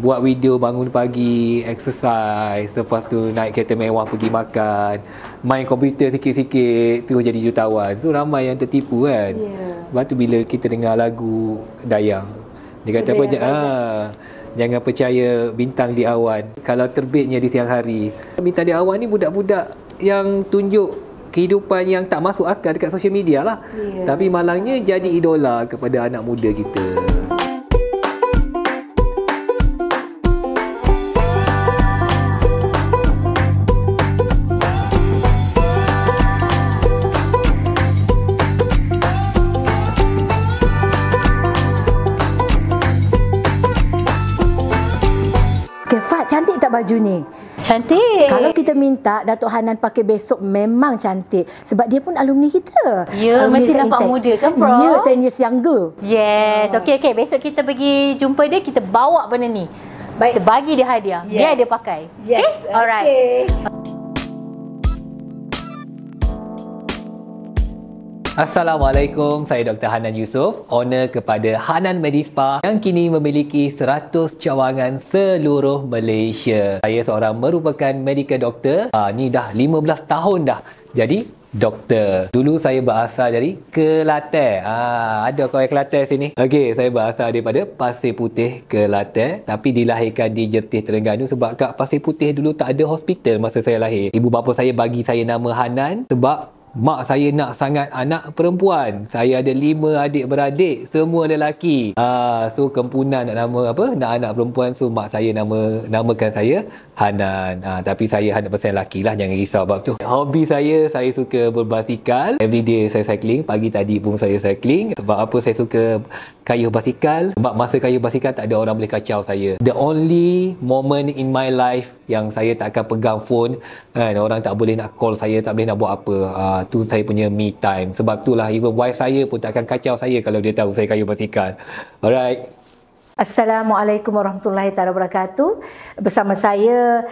buat video bangun pagi, exercise, lepas tu naik kereta mewah pergi makan, main komputer sikit-sikit terus jadi jutawan. So ramai yang tertipu kan. Lepas tu bila kita dengar lagu Dayang, dia kata apa, jangan percaya bintang di awan kalau terbitnya di siang hari. Bintang di awan ni budak-budak yang tunjuk kehidupan yang tak masuk akal dekat sosial media lah. Tapi malangnya jadi idola kepada anak muda kita. Cantik tak baju ni? Cantik. Kalau kita minta Datuk Hanan pakai besok memang cantik. Sebab dia pun alumni kita. Ya, mesti nampak muda kan, Prof? Ya, 10 years younger. Yes. Okey. Besok kita pergi jumpa dia, kita bawa benda ni. Baik. Kita bagi dia hadiah. Biar dia pakai. Yes. Okay? Alright. Assalamualaikum, saya Dr. Hanan Yusof, owner kepada Hanan Medispa yang kini memiliki 100 cawangan seluruh Malaysia. Saya seorang merupakan medical doctor. Ni dah 15 tahun dah jadi doktor. Dulu saya berasal dari Kelantan. Ada kawan Kelantan sini. Okey, saya berasal daripada Pasir Putih, Kelantan, tapi dilahirkan di Jertih, Terengganu sebab kat Pasir Putih dulu tak ada hospital masa saya lahir. Ibu bapa saya bagi saya nama Hanan sebab mak saya nak sangat anak perempuan. Saya ada 5 adik-beradik, semua lelaki. So kempunan nak nama apa? Nak anak perempuan, so mak saya namakan saya Hanan. Tapi saya 100% lelaki lah, jangan risau bab tu. Hobi saya suka berbasikal. Everyday saya cycling. Pagi tadi pun saya cycling. Sebab apa saya suka kayuh basikal? Sebab masa kayuh basikal tak ada orang boleh kacau saya. The only moment in my life yang saya tak akan pegang phone kan, orang tak boleh nak call saya, tak boleh nak buat apa, tu saya punya me time. Sebab itulah even wife saya pun tak akan kacau saya kalau dia tahu saya kayuh basikal. Alright. Assalamualaikum warahmatullahi wabarakatuh. Bersama saya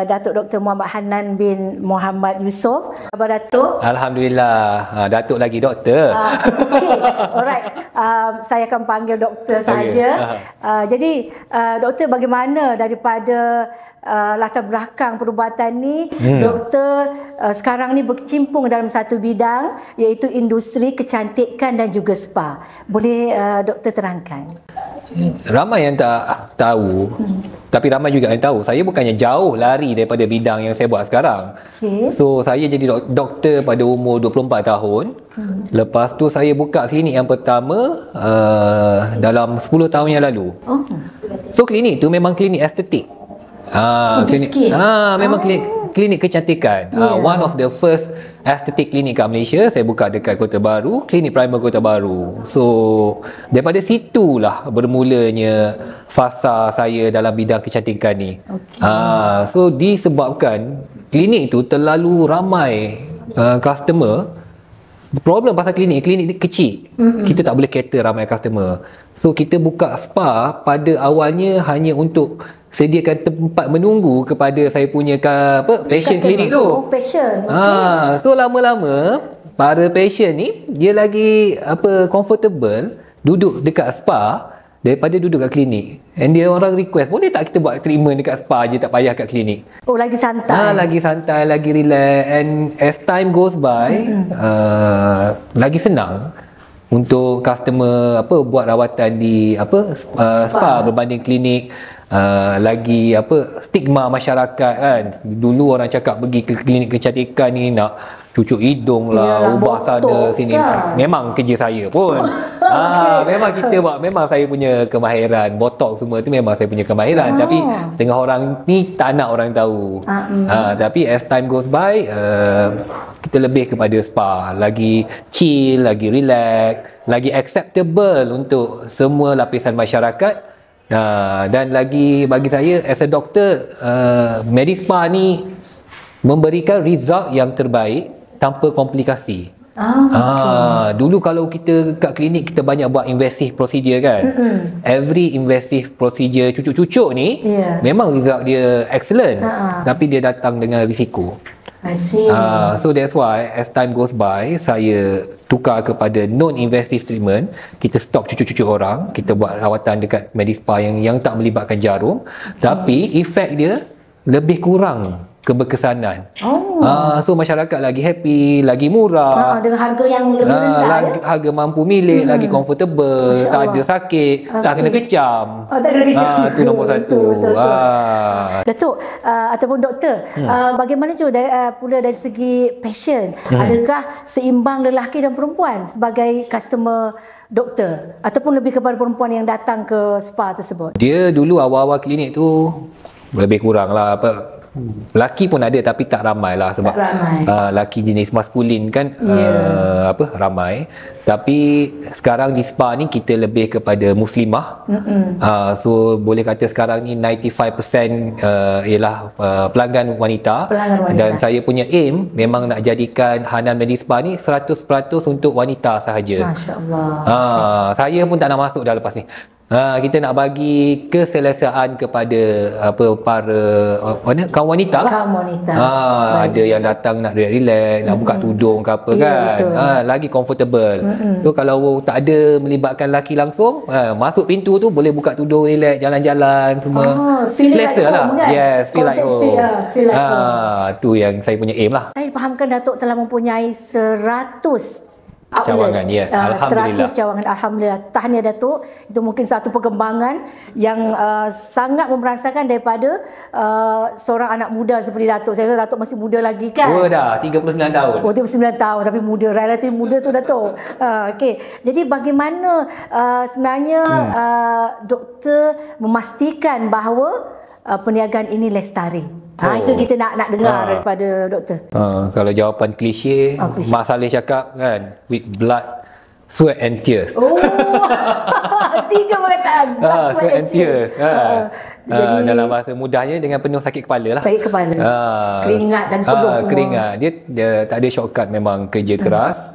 Datuk Dr. Muhammad Hanan bin Muhammad Yusof. Apa Datuk? Alhamdulillah. Datuk lagi doktor. Okey, alright. Saya akan panggil doktor saja. Jadi doktor, bagaimana daripada latar belakang perubatan ni, doktor sekarang ni berkecimpung dalam satu bidang iaitu industri kecantikan dan juga spa. Boleh doktor terangkan? Ramai yang tak tahu, tapi ramai juga yang tahu. Saya bukannya jauh lari daripada bidang yang saya buat sekarang. So saya jadi doktor pada umur 24 tahun. Lepas tu saya buka klinik yang pertama dalam 10 tahun yang lalu. So klinik tu memang klinik estetik. Memang klinik kecantikan. One of the first aesthetic clinic kat Malaysia. Saya buka dekat Kota Baru, klinik primer Kota Baru. So daripada situlah bermulanya fasa saya dalam bidang kecantikan ni. So disebabkan klinik tu terlalu ramai customer. Problem pasal klinik ni kecil. Kita tak boleh cater ramai customer. So kita buka spa pada awalnya hanya untuk sediakan tempat menunggu kepada saya punya patient klinik tu. Patient. So lama-lama para patient ni dia lagi comfortable duduk dekat spa daripada duduk kat klinik. And dia orang request, boleh tak kita buat treatment dekat spa je, tak payah kat klinik. Oh, lagi santai. Lagi santai, lagi relax. And as time goes by, lagi senang untuk customer buat rawatan di spa berbanding klinik. Lagi stigma masyarakat kan. Dulu orang cakap pergi ke klinik kecantikan ni nak cucuk hidung lah, ubah sana sini kan. Memang kerja saya pun. Memang kita buat, memang saya punya kemahiran. Botox semua tu memang saya punya kemahiran. Tapi setengah orang ni tak nak orang tahu. Tapi as time goes by, kita lebih kepada spa. Lagi chill, lagi relax, lagi acceptable untuk semua lapisan masyarakat. Dan lagi bagi saya as a doctor, Medispa ni memberikan result yang terbaik tanpa komplikasi. Dulu kalau kita kat klinik kita banyak buat invasive procedure kan. Every invasive procedure cucuk-cucuk ni memang result dia excellent, tapi dia datang dengan risiko. I see. So that's why as time goes by, saya tukar kepada non-invasive treatment. Kita stop cucuk-cucuk orang, kita buat rawatan dekat Medispa yang tak melibatkan jarum, tapi efek dia lebih kurang keberkesanan. So masyarakat lagi happy, lagi murah, Dengan harga yang lebih rendah, harga mampu milik, lagi comfortable, tak ada sakit, tak kena kecam. Tak kena kecam. Itu nombor satu. Betul. Datuk ataupun doktor, bagaimana juga pula dari segi passion? Adakah seimbang lelaki dan perempuan sebagai customer doktor ataupun lebih kepada perempuan yang datang ke spa tersebut? Dia dulu awal-awal klinik tu lebih kurang lah lelaki pun ada tapi tak ramai lah sebab lelaki jenis maskulin kan ramai, tapi sekarang di spa ni kita lebih kepada muslimah. So boleh kata sekarang ni 95% ialah pelanggan wanita, dan saya punya aim memang nak jadikan Hanan Medispa ni 100% untuk wanita sahaja. Masya-Allah. Saya pun tak nak masuk dah lepas ni. Kita nak bagi keselesaan kepada para kaum wanita lah. Kaum wanita. Ada yang datang nak relax, nak buka tudung ke apa kan. Lagi comfortable. So kalau tak ada melibatkan lelaki langsung, masuk pintu tu boleh buka tudung, relax, jalan-jalan semua. Selesa lah. Kan? Yes, feel like home. Feel like home. Tu yang saya punya aim lah. Saya fahamkan Datuk telah mempunyai 100 cawangan, yes. Alhamdulillah. 100 cawangan, alhamdulillah. Tahniah Datuk. Itu mungkin satu perkembangan yang sangat memerasakan daripada seorang anak muda seperti Datuk. Saya rasa Datuk masih muda lagi kan? Dah 39 tahun. 39 tahun tapi muda, relatif muda tu Datuk. Okey. Jadi bagaimana sebenarnya doktor memastikan bahawa perniagaan ini lestari? Itu kita nak dengar daripada doktor. Kalau jawapan klise, Mak Saleh cakap kan, with blood, sweat and tears. 3 perkataan, blood, sweat and tears. Jadi, dalam bahasa mudahnya dengan penuh sakit kepala lah. Sakit kepala. Keringat dan peluh semua. Keringat. Dia tak ada shortcut, memang kerja keras.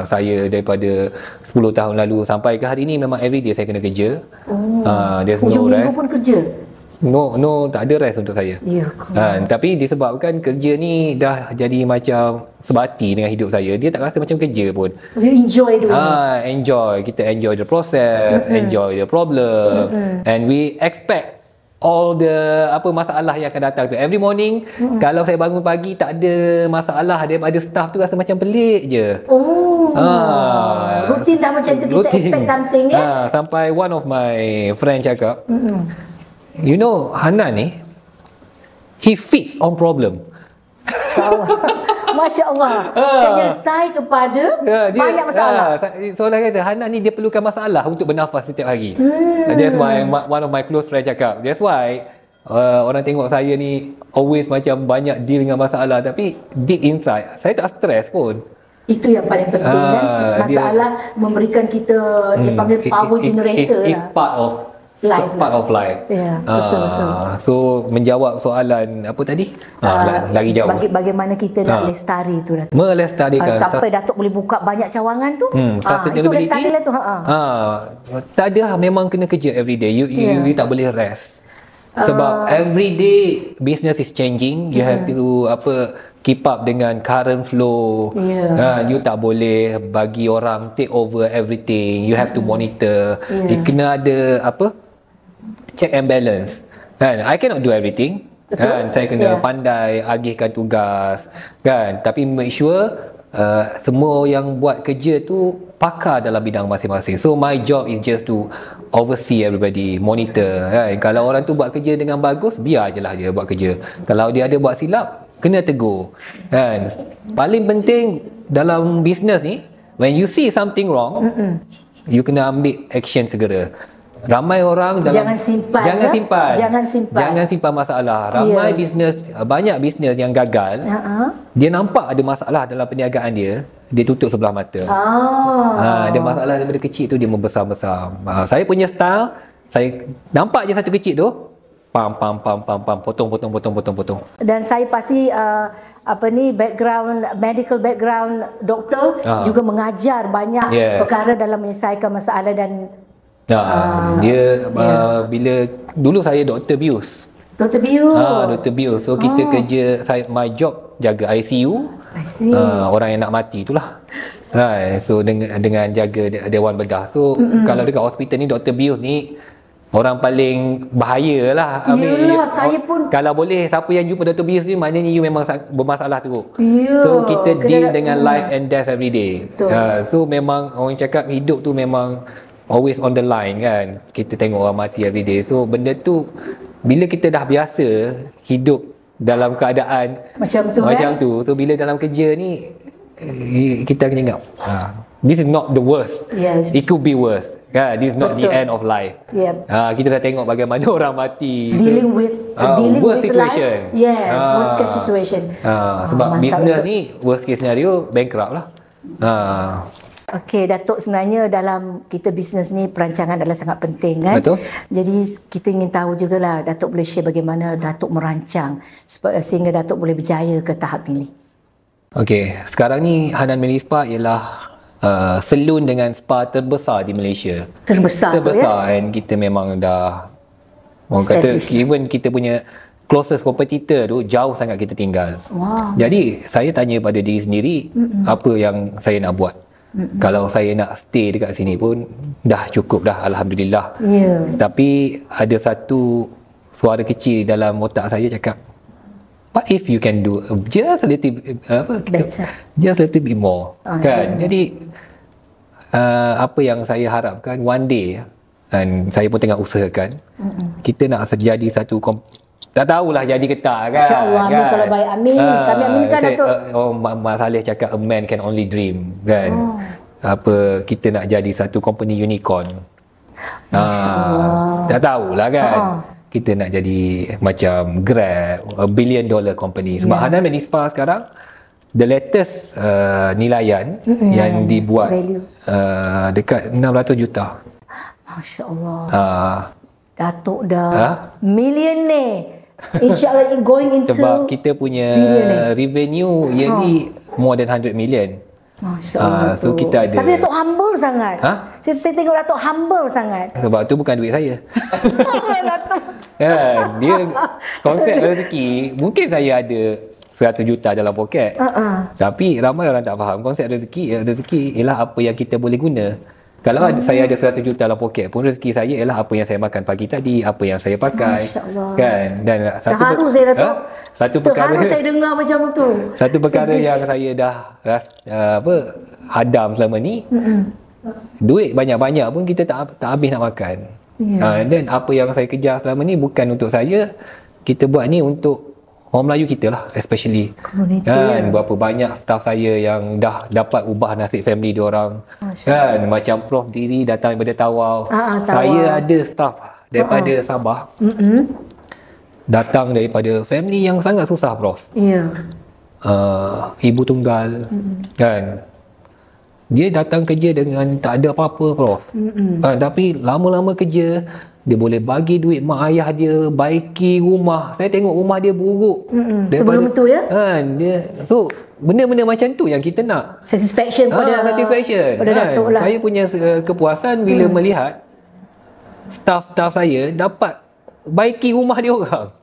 Saya daripada 10 tahun lalu sampai ke hari ini memang everyday saya kena kerja. There's no minggu rest. Pun kerja? No, tak ada rest untuk saya. Tapi disebabkan kerja ni dah jadi macam sebati dengan hidup saya, dia tak rasa macam kerja pun. You enjoy doing enjoy. Kita enjoy the process, enjoy the problem, and we expect all the masalah yang akan datang tu. Every morning, kalau saya bangun pagi tak ada masalah daripada staff tu, rasa macam pelik je. Rutin dah macam tu, kita expect something ya. Sampai one of my friend cakap, you know, Hanan ni, he fits on problem. Masya Allah. Penyelesai kepada banyak masalah. Seorang kata, Hanan ni dia perlukan masalah untuk bernafas setiap hari. That's why one of my close friend cakap, that's why orang tengok saya ni always macam banyak deal dengan masalah, tapi deep inside saya tak stress pun. Itu yang paling penting kan. Masalah memberikan kita dia panggil power generator It's part of life. Ya, betul. So menjawab soalan apa tadi? Lagi jawab. Bagaimana kita nak lestari tu Datuk? Melestarikan sampai Datuk boleh buka banyak cawangan tu. Itu lestari lah tu. Tak ada, memang kena kerja every day. You tak boleh rest. Sebab every day business is changing. You have to keep up dengan current flow. You tak boleh bagi orang take over everything. You have to monitor. You kena ada check and balance. Kan, I cannot do everything. Kan, saya kena pandai agihkan tugas. Kan, tapi make sure semua yang buat kerja tu pakar dalam bidang masing-masing. So my job is just to oversee everybody, monitor. Kan, kalau orang tu buat kerja dengan bagus, biar je lah dia buat kerja. Kalau dia ada buat silap, kena tegur. Kan, paling penting dalam bisnes ni, when you see something wrong, you kena ambil action segera. Ramai orang dalam jangan simpan masalah. Ramai bisnes, banyak bisnes yang gagal. Dia nampak ada masalah dalam perniagaan dia tutup sebelah mata. Dia masalah daripada kecil tu dia membesar-besar. Saya punya style, saya nampak je satu kecil tu, potong. Dan saya pasti medical background doktor juga mengajar banyak perkara dalam menyelesaikan masalah dan bila dulu saya Dr. Bius. Dr. Bius. Dr. Bius. So kita kerja, my job jaga ICU. I see. Orang yang nak mati itulah. Right. So dengan jaga Dewan Bedah. So kalau dekat hospital ni Dr. Bius ni orang paling bahaya lah. Yelah, saya pun kalau boleh siapa yang jumpa Dr. Bius ni maknanya you memang bermasalah teruk. Ya, So kita deal dengan life and death every day. So memang orang cakap hidup tu memang always on the line kan. Kita tengok orang mati every day. So benda tu bila kita dah biasa hidup dalam keadaan macam tu. So bila dalam kerja ni kita kena ingat this is not the worst. Yes. It could be worse. This is not the end of life. Yep. Kita dah tengok bagaimana orang mati. Dealing with worst situation. Life. Yes, worst case situation. Sebab business ni worst case scenario bankrupt lah. Okey, Datuk, sebenarnya dalam kita bisnes ni perancangan adalah sangat penting kan. Betul. Jadi kita ingin tahu jugalah Datuk boleh share bagaimana Datuk merancang sehingga Datuk boleh berjaya ke tahap ini. Okey, sekarang ni Hanan Medi Spa ialah salon dengan spa terbesar di Malaysia. Terbesar tu ya. And kita memang dah orang kata even kita punya closest competitor tu jauh sangat kita tinggal. Wow. Jadi saya tanya pada diri sendiri apa yang saya nak buat. Kalau saya nak stay dekat sini pun dah cukup dah, alhamdulillah. Tapi ada satu suara kecil dalam otak saya cakap, what if you can do just a little better, just a little bit more, kan? Jadi apa yang saya harapkan one day, dan saya pun tengah usahakan, kita nak jadi satu tak tahulah jadi ke tak kan. InsyaAllah, amin kan? Kalau baik, amin. Kami aminkan Datuk. Mas Saleh cakap a man can only dream kan. Apa kita nak jadi satu company unicorn. Tak tahulah kan. Kita nak jadi macam Grab, a $1 billion company. Sebab Hanan Medi Spa sekarang the latest nilaian yang dibuat dekat 600 juta. Masya-Allah. Datuk dah millionaire. InsyaAllah going into sebab kita punya revenue yearly more than 100 million. Masya Allah. So kita ada. Tapi Datuk humble sangat. Saya tengok Datuk humble sangat. Sebab tu bukan duit saya. Dia konsep rezeki. Mungkin saya ada 100 juta dalam poket. Tapi ramai orang tak faham konsep rezeki ialah apa yang kita boleh guna. Kalau saya ada 100 juta dalam poket pun rezeki saya ialah apa yang saya makan pagi tadi, apa yang saya pakai. Kan? Dan terharu saya Datuk. Satu perkara saya dengar macam tu. Satu perkara yang saya dah hadam selama ni. Duit banyak-banyak pun kita tak habis nak makan. Dan apa yang saya kejar selama ni bukan untuk saya. Kita buat ni untuk orang Melayu kita lah, especially kan. Berapa banyak staff saya yang dah dapat ubah nasib family diorang kan. Macam Prof diri datang daripada Tawau. Saya ada staff daripada Sabah datang daripada family yang sangat susah Prof. Ibu tunggal kan. Dia datang kerja dengan tak ada apa-apa Prof. Tapi lama-lama kerja dia boleh bagi duit mak ayah dia, baiki rumah. Saya tengok rumah dia buruk. Sebelum itu ya? So, benda-benda macam tu yang kita nak. Satisfaction pada Datuk lah. Saya punya kepuasan bila melihat staff-staff saya dapat baiki rumah dia orang.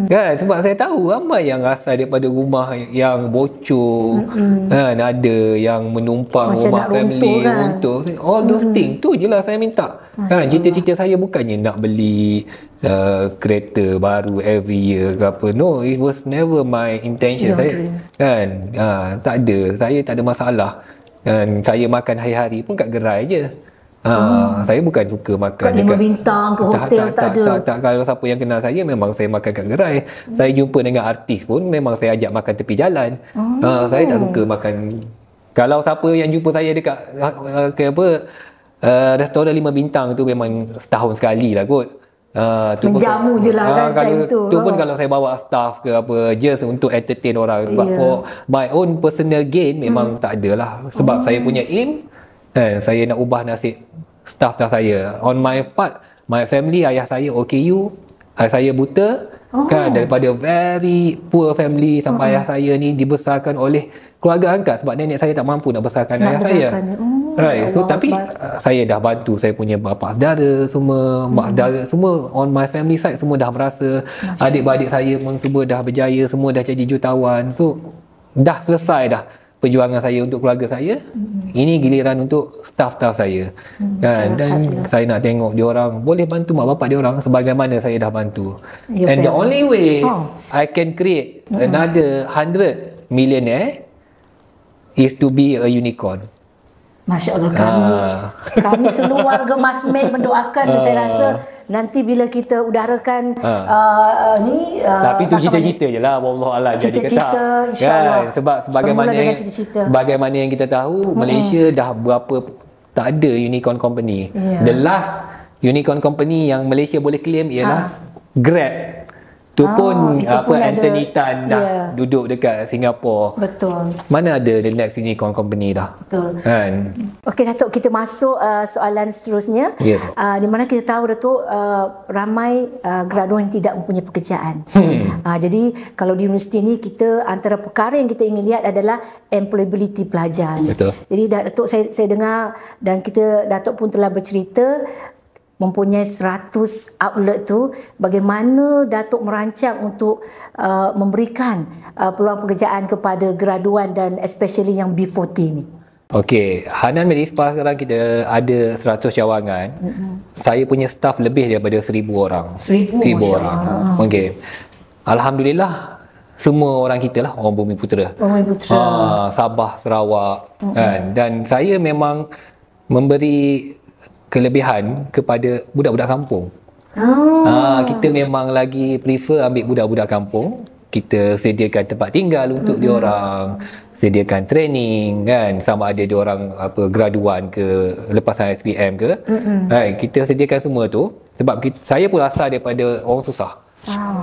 Kan, sebab saya tahu ramai yang asal daripada rumah yang bocor, kan, ada yang menumpang macam rumah family runtuh, kan? All those things tu je lah saya minta. Kan, cita-cita saya bukannya nak beli kereta baru every year ke apa. No, it was never my intention. Saya kan, tak ada, saya tak ada masalah. Kan, saya makan hari-hari pun kat gerai je. Saya bukan suka makan kat 5 bintang ke hotel, tak ada. Tak, kalau siapa yang kenal saya memang saya makan kat gerai. Saya jumpa dengan artis pun memang saya ajak makan tepi jalan. Saya tak suka makan. Kalau siapa yang jumpa saya dekat restoran 5 bintang tu memang setahun sekali lah kot. Menjamu je lah kan time tu. Tu pun kalau saya bawa staff ke apa just untuk entertain orang. But for my own personal gain memang tak ada lah. Sebab saya punya aim saya nak ubah nasib staff saya. On my part, my family, ayah saya OKU, saya buta kan, daripada very poor family sampai ayah saya ni dibesarkan oleh keluarga angkat sebab nenek saya tak mampu nak besarkan ayah saya. Right. So Allah tapi Akbar. saya dah bantu saya punya bapa saudara semua, mak saudara semua on my family side semua dah berasa, adik-beradik saya pun semua dah berjaya, semua dah jadi jutawan. So dah selesai dah perjuangan saya untuk keluarga saya. Ini giliran untuk staff-staff saya. Kan, dan saya nak tengok dia orang boleh bantu mak bapak dia orang sebagaimana saya dah bantu. And the only way I can create another 100 millionaire is to be a unicorn. Masya Allah, kami seluruh warga Masmed mendoakan dan saya rasa nanti bila kita udarakan tapi tu cita-cita je lah, wallahualam. Cita-cita insya-Allah. Kan? Sebab sebagaimana yang kita tahu, Malaysia dah berapa tak ada unicorn company. The last unicorn company yang Malaysia boleh claim ialah Grab. Tu pun Anthony Tan dah duduk dekat Singapura. Betul. Mana ada the next unicorn company dah. Betul. Kan? Okey Datuk, kita masuk soalan seterusnya. Di mana kita tahu Datuk, ramai graduan yang tidak mempunyai pekerjaan. Jadi kalau di universiti ni kita antara perkara yang kita ingin lihat adalah employability pelajar. Betul. Jadi Datuk, saya dengar dan Datuk pun telah bercerita mempunyai 100 outlet tu, bagaimana Datuk merancang untuk memberikan peluang pekerjaan kepada graduan dan especially yang B40 ni. Okey, Hanan Medispa sekarang kita ada 100 cawangan. Saya punya staff lebih daripada 1,000 orang. 1,000 orang. Okey. Alhamdulillah semua orang kita lah orang Bumi Putera. Bumi Putera. Sabah, Sarawak kan. Dan saya memang memberi kelebihan kepada budak-budak kampung. Kita memang lagi prefer ambil budak-budak kampung. Kita sediakan tempat tinggal untuk diorang, sediakan training kan, sama ada diorang graduan ke lepasan SPM ke. Right, kita sediakan semua tu sebab saya pun asal daripada orang susah.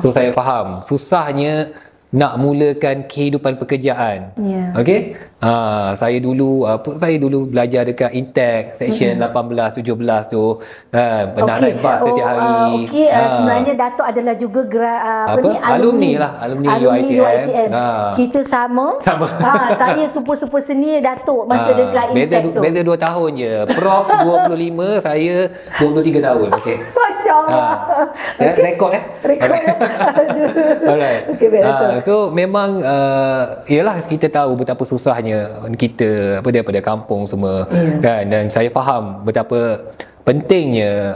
So saya faham susahnya nak mulakan kehidupan pekerjaan. Okey. Saya dulu belajar dekat Intech section 18 17 tu. Pernah naik bas setiap hari. Sebenarnya Datuk adalah juga alumni UiTM. Kita sama. Saya super senior Datuk masa dekat Intech tu. Beza 2 tahun je. Prof 25, saya 23 tahun. Okey. Masya-Allah. Rekod Alright. Okey, baik Datuk. So memang ialah kita tahu betapa susahnya kita daripada kampung semua kan, dan saya faham betapa pentingnya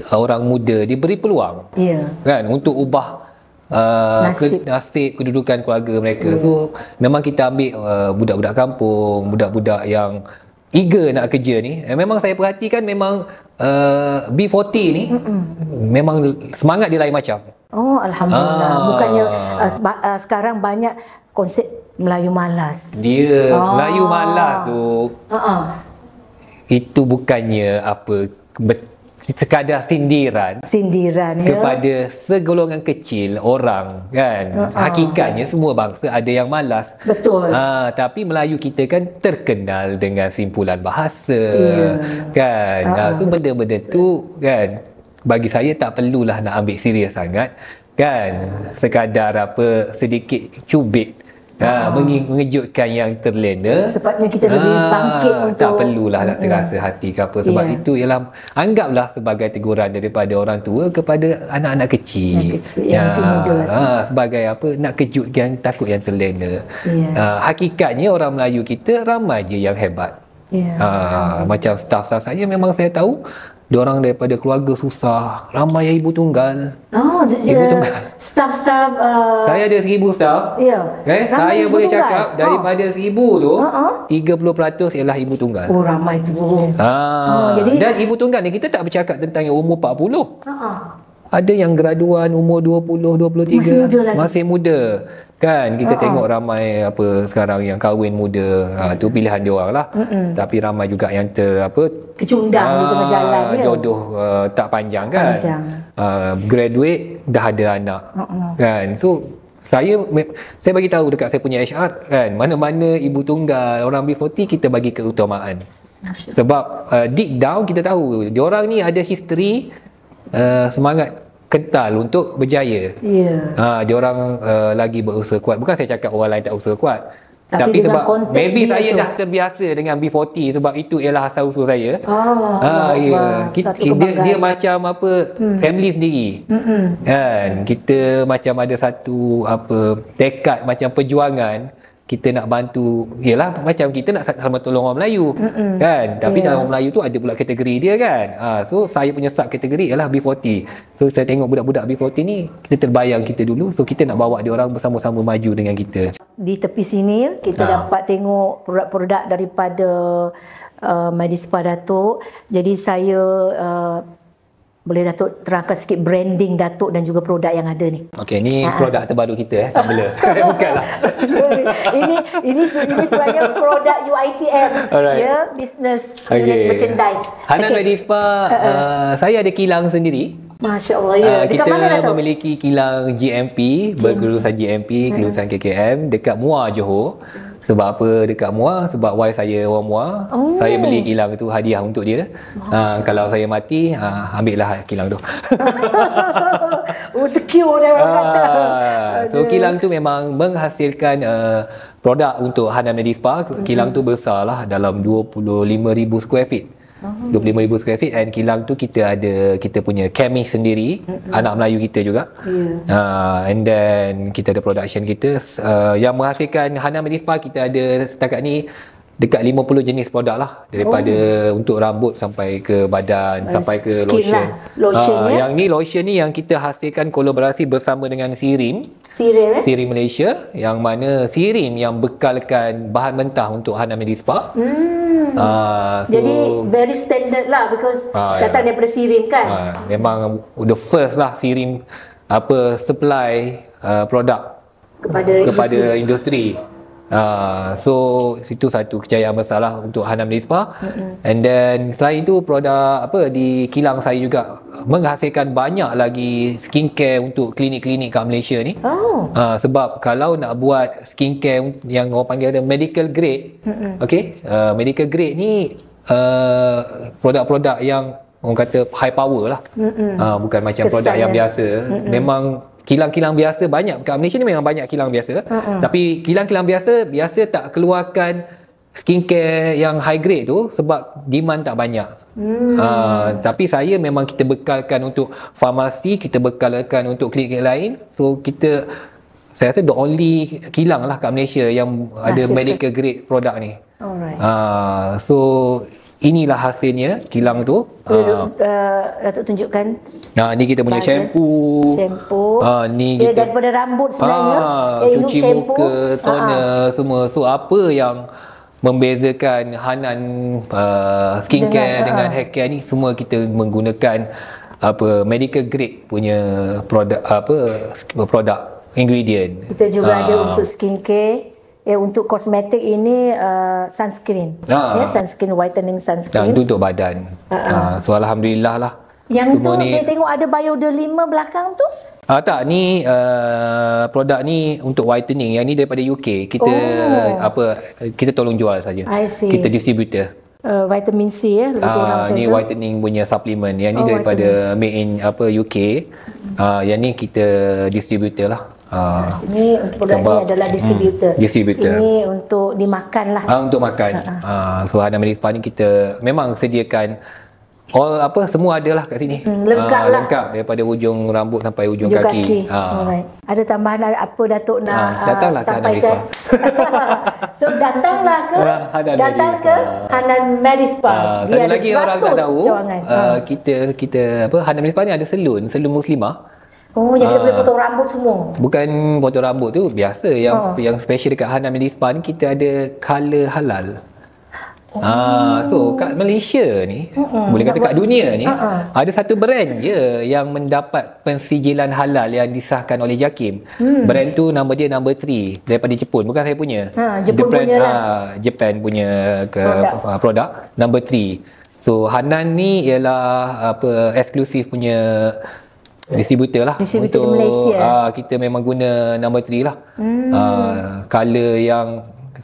orang muda diberi peluang kan untuk ubah nasib kedudukan keluarga mereka. So memang kita ambil budak-budak kampung, budak-budak yang eager nak kerja ni. Memang saya perhatikan memang B40 ni memang semangat dia lain macam. Alhamdulillah. Bukannya sekarang banyak konsep Melayu malas. Melayu malas tu. Itu bukannya sekadar sindiran kepada segolongan kecil orang kan. Hakikatnya semua bangsa ada yang malas. Betul. Tapi Melayu kita kan terkenal dengan simpulan bahasa kan. So benda-benda tu kan bagi saya tak perlulah nak ambil serius sangat kan. Sekadar sedikit cubit mengejutkan yang terlena. Sepatutnya kita lebih bangkit untuk tak perlulah nak terasa hati ke apa. Sebab itu ialah anggaplah sebagai teguran daripada orang tua kepada anak-anak kecil yang masih muda sebagai nak kejutkan, takut yang terlena. Hakikatnya orang Melayu kita ramai je yang hebat. Macam staff-staff saya memang saya tahu diorang daripada keluarga susah, ramai yang ibu tunggal. Ibu tunggal. Staff-staff saya ada 1,000 staff. Saya boleh cakap daripada 1,000 tu 30% ialah ibu tunggal. Ramai tu. Dan ibu tunggal ni kita tak bercakap tentang yang umur 40. Ada yang graduan umur 20, 23, masih muda. Kan kita tengok ramai sekarang yang kahwin muda. Tu pilihan dia orang lah. Tapi ramai juga yang kecundang di tengah jalan jodoh tak panjang kan. Graduate dah ada anak. Kan. So saya bagi tahu dekat saya punya HR kan, mana-mana ibu tunggal, orang B40 kita bagi keutamaan. Sebab deep down kita tahu diorang ni ada history semangat kental untuk berjaya. Diorang lagi berusaha kuat. Bukan saya cakap orang lain tak usaha kuat, Tapi dengan sebab konteks maybe dia saya tu. dah terbiasa dengan B40 sebab itu ialah asal usul saya. Allah, satu Dia kebanggaan. macam apa family sendiri. Kan kita macam ada satu apa tekad macam perjuangan kita nak bantu. Yalah macam kita nak sama tolong orang Melayu. Kan? Tapi dalam orang Melayu tu ada pula kategori dia kan. So saya punya sub kategori ialah B40. So saya tengok budak-budak B40 ni, kita terbayang kita dulu. So kita nak bawa dia orang bersama-sama maju dengan kita. Di tepi sini kita dapat tengok produk-produk daripada Medispa Datuk. Jadi saya boleh Datuk terangkan sikit branding Datuk dan juga produk yang ada ni. Okey, ni produk terbaru kita tak boleh. Bukanlah. Sorry. Ini sebenarnya produk UiTM. Alright. Ya, business Okay. unit merchandise. Hanan Medispa, saya ada kilang sendiri. Masya Allah ya. Dekat Kita mana Datuk? memiliki kilang GMP, berkelulusan GMP, kelulusan KKM dekat Muar, Johor. Sebab apa dekat Muar? Sebab wife saya orang Muar. Saya beli kilang tu hadiah untuk dia. Kalau saya mati, ambillah kilang tu. Secure dia orang kata. So kilang tu memang menghasilkan produk untuk Hanan Medispa. Kilang tu besar lah dalam 25,000 square feet. 25,000 square feet, and kilang tu kita punya chemist sendiri, anak Melayu kita juga. And then kita ada production kita yang menghasilkan Hanan Medispa. Kita ada setakat ni dekat 50 jenis produk lah, daripada untuk rambut sampai ke badan, sampai ke skin lotion. lah. Lotion Yang ni lotion ni yang kita hasilkan kolaborasi bersama dengan Sirim Sirim Malaysia, yang mana Sirim yang bekalkan bahan mentah untuk Hanan Medispa. Jadi very standard lah, because datang daripada Sirim kan. Memang the first lah Sirim supply produk kepada industri. So itu satu kejayaan besar lah untuk Hanan Medispa. And then selain itu produk di kilang saya juga menghasilkan banyak lagi skincare untuk klinik-klinik kat Malaysia ni. Sebab kalau nak buat skincare yang orang panggil ada medical grade, medical grade ni produk-produk yang orang kata high power lah. Bukan macam produk yang biasa. Memang kilang-kilang biasa banyak kat Malaysia ni, memang banyak kilang biasa. Tapi kilang-kilang biasa tak keluarkan skincare yang high grade tu sebab demand tak banyak. Tapi saya memang kita bekalkan untuk farmasi, kita bekalkan untuk klinik lain. So saya rasa the only kilang lah kat Malaysia yang ada medical grade produk ni. Alright. So inilah hasilnya kilang tu. Datuk tunjukkan. Ni kita punya shampoo. Ni dia kita daripada rambut sebenarnya. cuci muka, toner, semua. So apa yang membezakan Hanan skincare dengan hair care ni, semua kita menggunakan medical grade punya produk ingredient. Kita juga ada untuk skincare. Untuk kosmetik ini sunscreen. Sunscreen, whitening sunscreen. Dan untuk badan. So alhamdulillah lah. Yang semua tu saya tengok ada Bioderma belakang tu. Tak, ni produk ni untuk whitening. Yang ni daripada UK. Kita kita tolong jual saja. I see. Kita distributor. Vitamin C ya, lebih kurang macam ni tu. whitening punya supplement. Yang ni daripada made in UK. Yang ni kita distributor lah. Ini untuk produk ni adalah distributor. Ini untuk dimakan lah. Untuk makan. So Hanan Medispa ni kita memang sediakan semua ada lah kat sini. Lengkap lah. Lengkap daripada ujung rambut sampai ujung kaki. Alright. Ada tambahan apa Datuk nak datanglah ke sampaikan? So datanglah ke Hanan Medispa. Satu lagi orang tak tahu, kita Hanan Medispa ni ada salon muslimah. Jadi kita boleh potong rambut semua? Bukan potong rambut tu biasa. Yang special dekat Hanan Medispa ni, kita ada color halal. So kat Malaysia ni, boleh kata kat dunia ni, ada satu brand je yang mendapat pensijilan halal yang disahkan oleh JAKIM. Brand tu nama dia number 3 daripada Jepun, bukan saya punya. Japan punya produk number 3. So Hanan ni ialah eksklusif punya distributor lah. Distributor untuk di Malaysia. Kita memang guna number 3 lah. Color yang,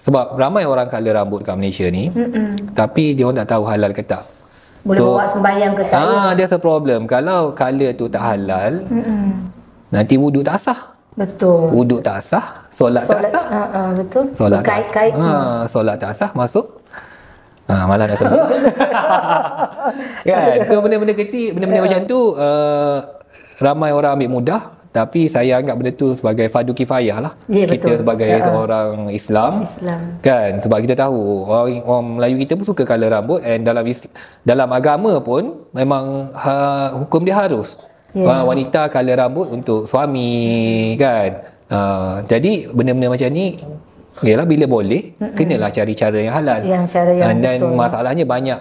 sebab ramai orang color rambut kat Malaysia ni, tapi dia orang tak tahu halal ke tak. Boleh bawa sembahyang ke tak? There's a problem. Kalau color tu tak halal, nanti wuduk tak sah. Betul. Wuduk tak sah, solat tak sah. Betul. Solat Berkait-kait semua. solat tak sah, masuk. Malah dah sebut. Kan? So benda-benda kecil, benda-benda macam tu ramai orang ambil mudah, tapi saya anggap benda tu sebagai fardu kifayah lah. Ya, kita betul. sebagai seorang Islam, kan, sebab kita tahu orang Melayu kita pun suka color rambut, and dalam agama pun memang hukum dia harus wanita color rambut untuk suami, kan. Jadi benda-benda macam ni yalah, bila boleh kenalah cari cara yang halal. Dan betul. Masalahnya banyak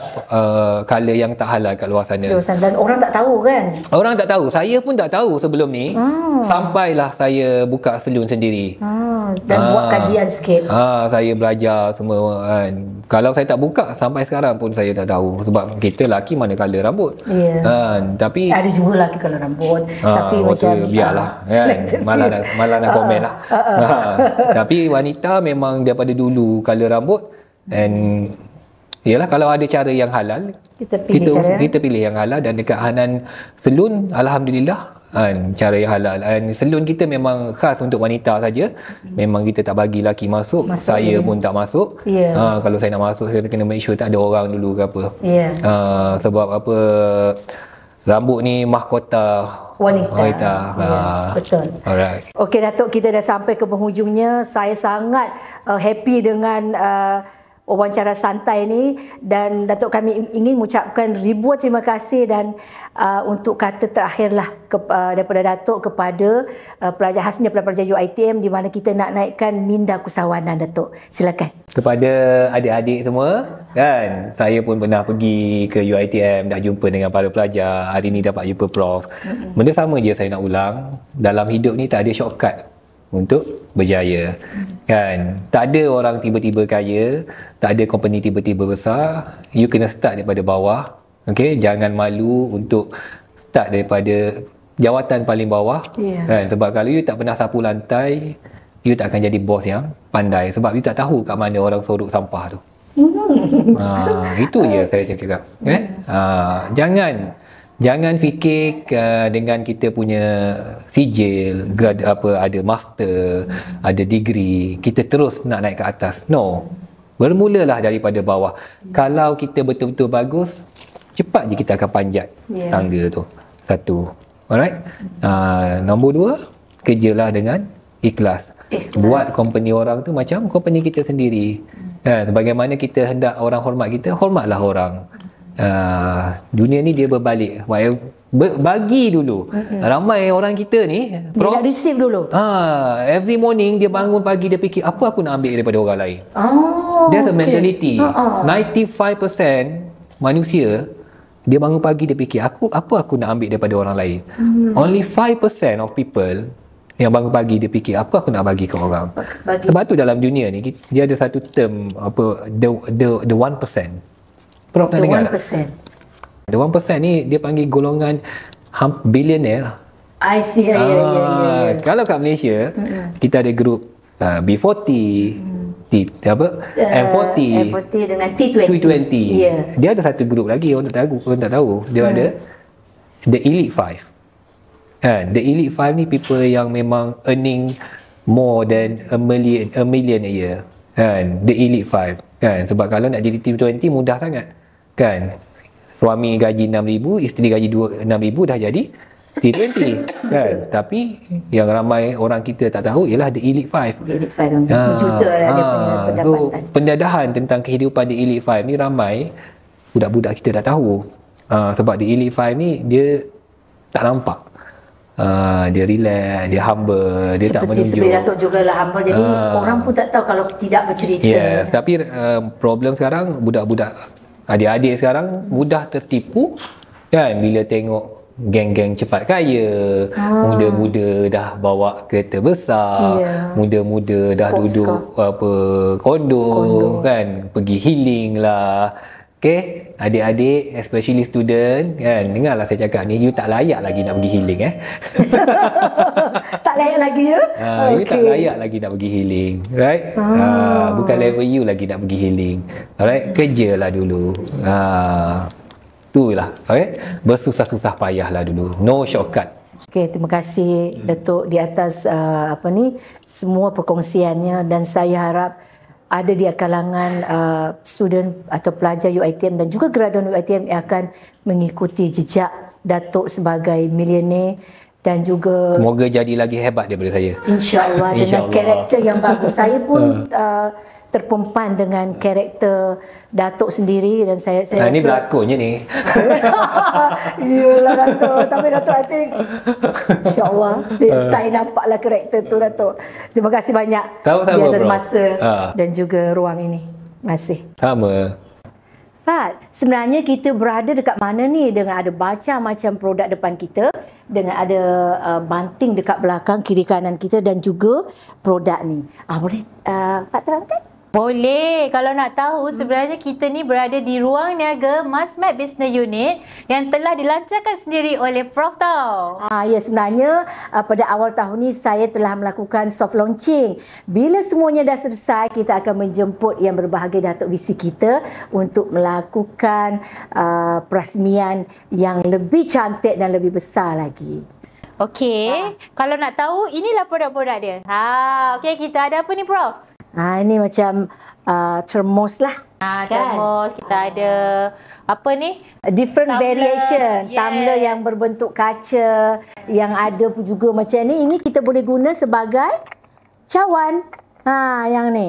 color yang tak halal kat luar sana. Dan orang tak tahu, kan? Orang tak tahu. Saya pun tak tahu sebelum ni. Sampailah saya buka salon sendiri. Dan buat kajian sikit. Saya belajar semua, kan. Kalau saya tak buka, sampai sekarang pun saya tak tahu. Sebab kita lelaki mana color rambut. Tapi ada juga lelaki color rambut. Tapi macam biarlah, kan. Malah nak komen lah. Tapi wanita memang daripada dulu color rambut, and yalah, kalau ada cara yang halal, kita pilih yang halal. Dan dekat Hanan Salon, alhamdulillah, cara yang halal. And salon kita memang khas untuk wanita saja. Memang kita tak bagi lelaki masuk. Saya pun tak masuk. Kalau saya nak masuk, saya kena make sure tak ada orang dulu ke apa. Sebab apa, rambut ni mahkota wanita. Betul. Alright. Okey Datuk, kita dah sampai ke penghujungnya. Saya sangat happy dengan wawancara santai ni, dan Datuk, kami ingin mengucapkan ribuan terima kasih dan untuk kata terakhirlah daripada Datuk kepada pelajar, khasnya pelajar UiTM, di mana kita nak naikkan minda keusahawanan. Datuk, silakan. Kepada adik-adik semua, kan, saya pun pernah pergi ke UiTM, dah jumpa dengan para pelajar. Hari ni dapat jumpa Prof. Benda sama je saya nak ulang. Dalam hidup ni tak ada shortcut untuk berjaya, kan. Tak ada orang tiba-tiba kaya, tak ada company tiba-tiba besar. You kena start daripada bawah. Okey, jangan malu untuk start daripada jawatan paling bawah, kan. Sebab kalau you tak pernah sapu lantai, you tak akan jadi bos yang pandai, sebab you tak tahu kat mana orang sorok sampah tu. Itu je saya cakap, kan. Jangan fikir dengan kita punya sijil, ada master, ada degree, kita terus nak naik ke atas. No. Bermulalah daripada bawah. Kalau kita betul-betul bagus, cepat je kita akan panjat tangga tu. Satu. Alright. Nombor dua, kerjalah dengan ikhlas. Buat company orang tu macam company kita sendiri. Sebagaimana kita hendak orang hormat kita, hormatlah orang. Dunia ni dia berbalik. Bagi dulu. Ramai orang kita ni, dia nak receive dulu. Every morning dia bangun pagi, dia fikir apa aku nak ambil daripada orang lain. There's a mentality. 95% manusia, dia bangun pagi dia fikir apa aku nak ambil daripada orang lain. Only 5% of people yang bangun pagi dia fikir apa aku nak bagi ke orang. Sebab tu dalam dunia ni dia ada satu term, apa, the 1%. Prof nak dengar tak? The 1% ni dia panggil golongan billionaire lah. I see. Kalau kat Malaysia, kita ada grup B40, M40 dengan T20. Dia ada satu grup lagi, orang tak tahu. Dia ada The Elite 5. The Elite 5 ni people yang memang earning more than a million a year. The Elite 5. Sebab kalau nak jadi T20 mudah sangat. Suami gaji 6,000, isteri gaji 6,000, dah jadi T20. Tapi yang ramai orang kita tak tahu ialah The Elite 5. The Elite 5 juta dia punya pendapatan. Pendadahan tentang kehidupan The Elite 5 ni ramai budak-budak kita dah tahu. Sebab The Elite 5 ni dia tak nampak. Dia relax, dia humble, dia tak menunjuk. Seperti Datuk juga lah humble. Jadi orang pun tak tahu kalau tidak bercerita. Yes, tapi problem sekarang budak-budak, adik-adik sekarang mudah tertipu, kan, bila tengok geng-geng cepat kaya, muda-muda dah bawa kereta besar, muda-muda dah duduk kondo, kan, pergi healing lah. Okay, adik-adik, especially student, kan, dengarlah saya cakap ni, you tak layak lagi nak pergi healing. Tak layak lagi ya? You tak layak lagi nak pergi healing, right? Bukan level you lagi nak pergi healing. Alright, kerjalah dulu. Itulah, okay? Bersusah-susah payahlah dulu. No shortcut. Okey, terima kasih Datuk di atas semua perkongsiannya, dan saya harap ada di kalangan student atau pelajar UiTM dan juga graduan UiTM yang akan mengikuti jejak Datuk sebagai milioner dan juga Semoga jadi lagi hebat daripada saya. InsyaAllah dengan karakter yang bagus. Saya pun terpempan dengan karakter Datuk sendiri, dan saya Ini berlakonnya ni. Yalah Datuk, tapi Datuk I think InsyaAllah saya nampaklah karakter tu Datuk. Terima kasih banyak Sama-sama, di atas bro. masa dan juga ruang ini. Terima kasih. Sama. Fat, sebenarnya kita berada dekat mana ni, dengan ada macam-macam produk depan kita, dengan ada banting dekat belakang kiri kanan kita dan juga produk ni. Boleh Fat terangkan? Boleh. Kalau nak tahu, sebenarnya kita ni berada di ruang niaga Masmed Business Unit yang telah dilancarkan sendiri oleh Prof Tau. Ya, sebenarnya pada awal tahun ni saya telah melakukan soft launching. Bila semuanya dah selesai, kita akan menjemput yang berbahagia Datuk VC kita untuk melakukan perasmian yang lebih cantik dan lebih besar lagi. Okey, kalau nak tahu, inilah produk-produk dia. Okey, kita ada apa ni Prof? Ini macam termos lah. Termos, kita ada apa ni? Different Tumbler, variation. yes. Tumbler yang berbentuk kaca, yang ada pun juga macam ni. Ini kita boleh guna sebagai cawan. Yang ni.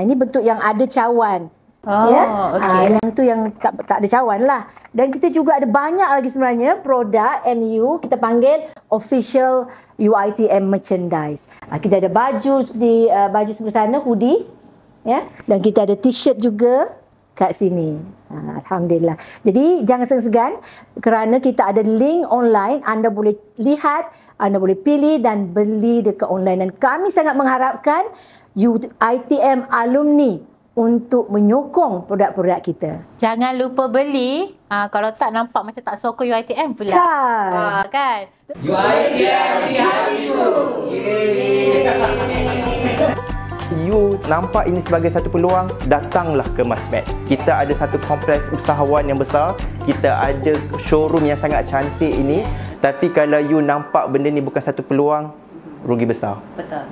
Ini bentuk yang ada cawan. Okey. Yang tu yang tak ada cawan lah. Dan kita juga ada banyak lagi sebenarnya produk MU, kita panggil official UiTM merchandise. Kita ada baju seperti baju sebelah sana, hoodie, ya. Dan kita ada t-shirt juga kat sini. Alhamdulillah. Jadi jangan segan-segan, kerana kita ada link online, anda boleh lihat, anda boleh pilih dan beli dekat online. Dan kami sangat mengharapkan UiTM alumni untuk menyokong produk-produk kita. Jangan lupa beli. Kalau tak, nampak macam tak sokong UiTM pula. Kan? UiTM di hatiku. You nampak ini sebagai satu peluang, datanglah ke Masmed. Kita ada satu kompleks usahawan yang besar, kita ada showroom yang sangat cantik ini. Tapi kalau you nampak benda ni bukan satu peluang, rugi besar. Betul.